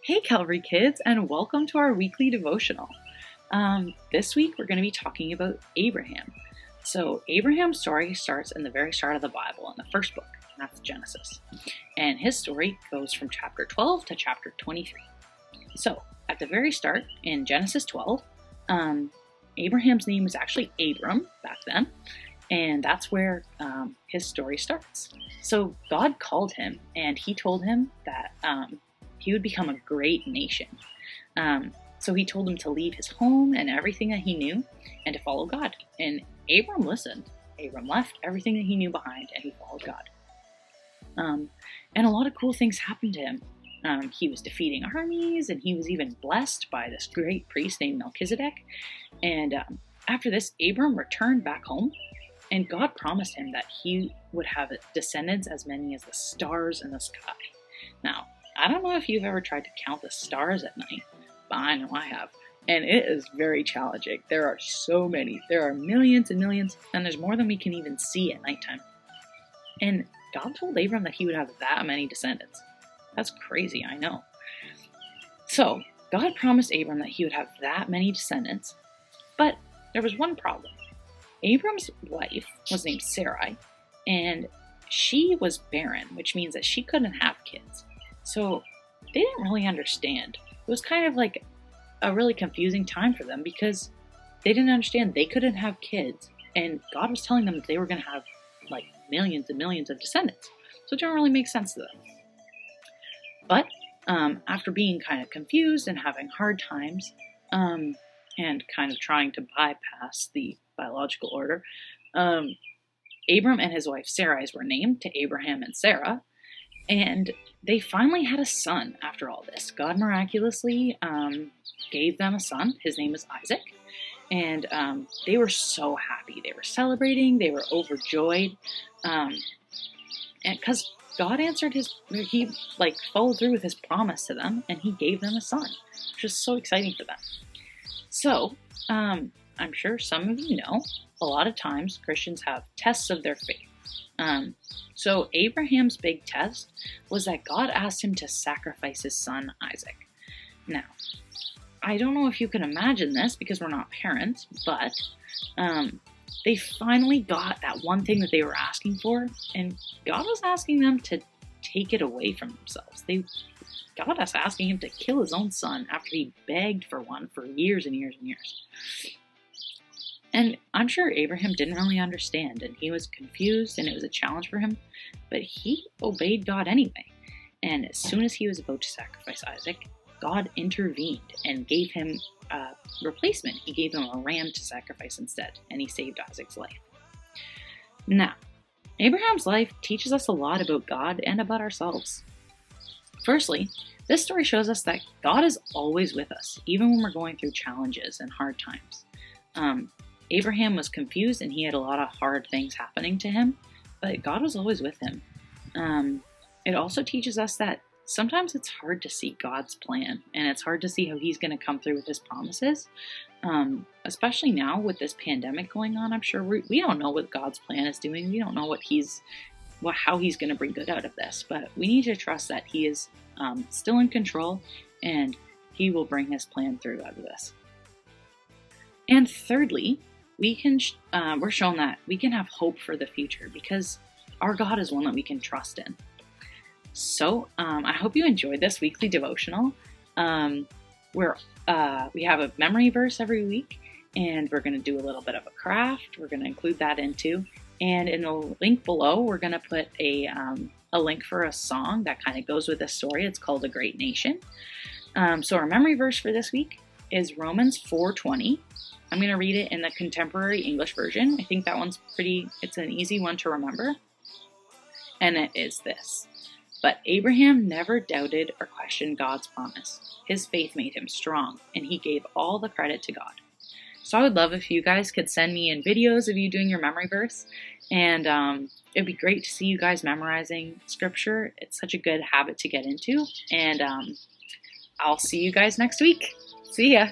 Hey Calvary kids, and welcome to our weekly devotional. This week we're going to be talking about Abraham. So Abraham's story starts in the very start of the Bible, in the first book, and that's Genesis. And his story goes from chapter 12 to chapter 23. So at the very start, in Genesis 12, Abraham's name was actually Abram back then, and that's where his story starts. So God called him, and he told him that he would become a great nation. So he told him to leave his home and everything that he knew and to follow God. And Abram listened. Abram left everything that he knew behind and he followed God. And a lot of cool things happened to him. He was defeating armies, and he was even blessed by this great priest named Melchizedek. And after this, Abram returned back home, and God promised him that he would have descendants as many as the stars in the sky. Now, I don't know if you've ever tried to count the stars at night, but I know I have. And it is very challenging. There are so many. There are millions and millions, and there's more than we can even see at nighttime. And God told Abram that he would have that many descendants. That's crazy, I know. So, God promised Abram that he would have that many descendants, but there was one problem. Abram's wife was named Sarai, and she was barren, which means that she couldn't have kids. So they didn't really understand. It was kind of like a really confusing time for them because they didn't understand they couldn't have kids, and God was telling them that they were going to have like millions and millions of descendants. So it didn't really make sense to them. But after being kind of confused and having hard times and kind of trying to bypass the biological order, Abram and his wife Sarai were named to Abraham and Sarah, and they finally had a son after all this. God miraculously gave them a son. His name is Isaac. And they were so happy. They were celebrating. They were overjoyed. And because God answered he followed through with his promise to them, and he gave them a son, which was so exciting for them. So I'm sure some of you know, a lot of times Christians have tests of their faith. So Abraham's big test was that God asked him to sacrifice his son Isaac. Now, I don't know if you can imagine this because we're not parents, but they finally got that one thing that they were asking for, and God was asking them to take it away from themselves. God was asking him to kill his own son after he begged for one for years and years and years. And I'm sure Abraham didn't really understand, and he was confused, and it was a challenge for him, but he obeyed God anyway. And as soon as he was about to sacrifice Isaac, God intervened and gave him a replacement. He gave him a ram to sacrifice instead, and he saved Isaac's life. Now, Abraham's life teaches us a lot about God and about ourselves. Firstly, this story shows us that God is always with us, even when we're going through challenges and hard times. Abraham was confused and he had a lot of hard things happening to him, but God was always with him. It also teaches us that sometimes it's hard to see God's plan, and it's hard to see how he's going to come through with his promises. Especially now with this pandemic going on, I'm sure we don't know what God's plan is doing. We don't know how he's going to bring good out of this, but we need to trust that he is still in control, and he will bring his plan through out of this. And thirdly, we're shown that we can have hope for the future because our God is one that we can trust in. So I hope you enjoyed this weekly devotional. Where we have a memory verse every week, and we're going to do a little bit of a craft. We're going to include that in too. And in the link below, we're going to put a link for a song that kind of goes with this story. It's called A Great Nation. So our memory verse for this week is Romans 4:20. I'm going to read it in the contemporary English version. I think that one's it's an easy one to remember. And it is this: "But Abraham never doubted or questioned God's promise. His faith made him strong, and he gave all the credit to God." So I would love if you guys could send me in videos of you doing your memory verse. And it'd be great to see you guys memorizing scripture. It's such a good habit to get into. And I'll see you guys next week. See ya.